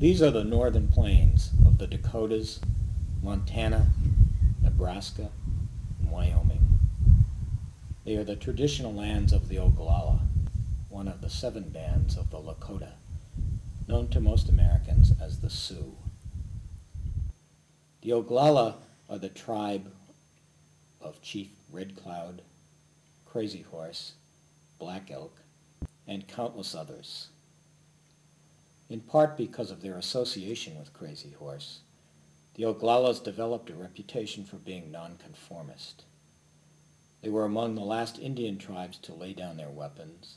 These are the northern plains of the Dakotas, Montana, Nebraska, and Wyoming. They are the traditional lands of the Oglala, one of the 7 bands of the Lakota, known to most Americans as the Sioux. The Oglala are the tribe of Chief Red Cloud, Crazy Horse, Black Elk, and countless others. In part because of their association with Crazy Horse, the Oglalas developed a reputation for being nonconformist. They were among the last Indian tribes to lay down their weapons,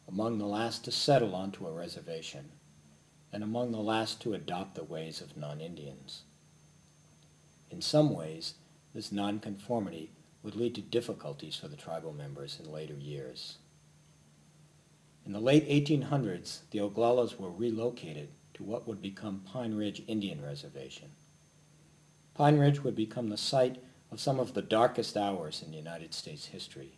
among the last to settle onto a reservation, and among the last to adopt the ways of non-Indians. In some ways, this nonconformity would lead to difficulties for the tribal members in later years. In the late 1800s, the Oglalas were relocated to what would become Pine Ridge Indian Reservation. Pine Ridge would become the site of some of the darkest hours in United States history.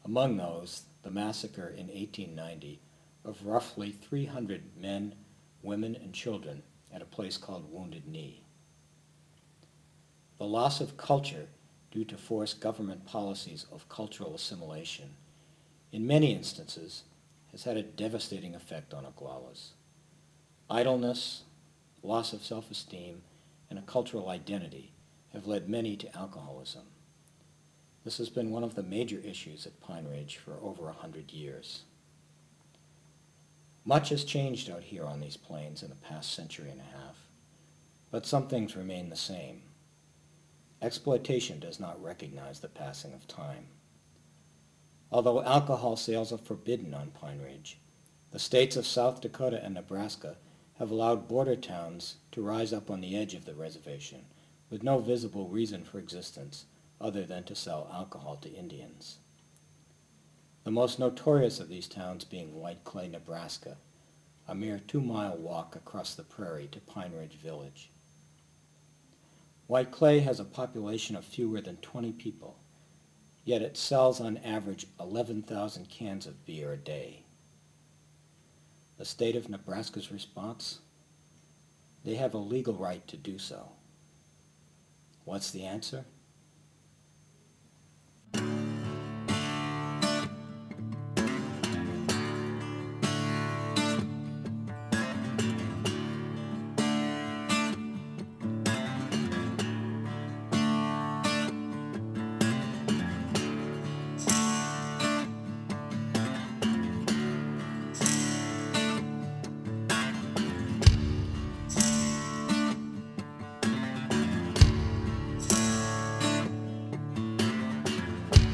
Among those, the massacre in 1890 of roughly 300 men, women, and children at a place called Wounded Knee. The loss of culture due to forced government policies of cultural assimilation, in many instances, has had a devastating effect on Oglalas. Idleness, loss of self-esteem, and a cultural identity have led many to alcoholism. This has been one of the major issues at Pine Ridge for over 100 years. Much has changed out here on these plains in the past century and a half, but some things remain the same. Exploitation does not recognize the passing of time. Although alcohol sales are forbidden on Pine Ridge, the states of South Dakota and Nebraska have allowed border towns to rise up on the edge of the reservation with no visible reason for existence other than to sell alcohol to Indians. The most notorious of these towns being Whiteclay, Nebraska, a mere 2-mile walk across the prairie to Pine Ridge Village. Whiteclay has a population of fewer than 20 people, yet it sells on average 11,000 cans of beer a day. The state of Nebraska's response? They have a legal right to do so. What's the answer?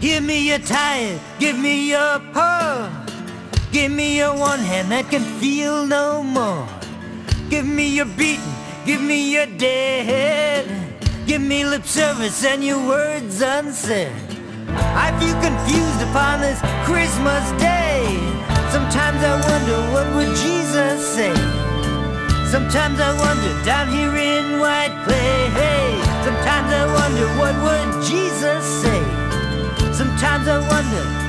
Give me your tire, give me your paw, give me your one hand that can feel no more. Give me your beating, give me your dead, give me lip service and your words unsaid. I feel confused upon this Christmas day. Sometimes I wonder what would Jesus say. Sometimes I wonder down here in Whiteclay. Sometimes I wonder what would Jesus say. Sometimes I wonder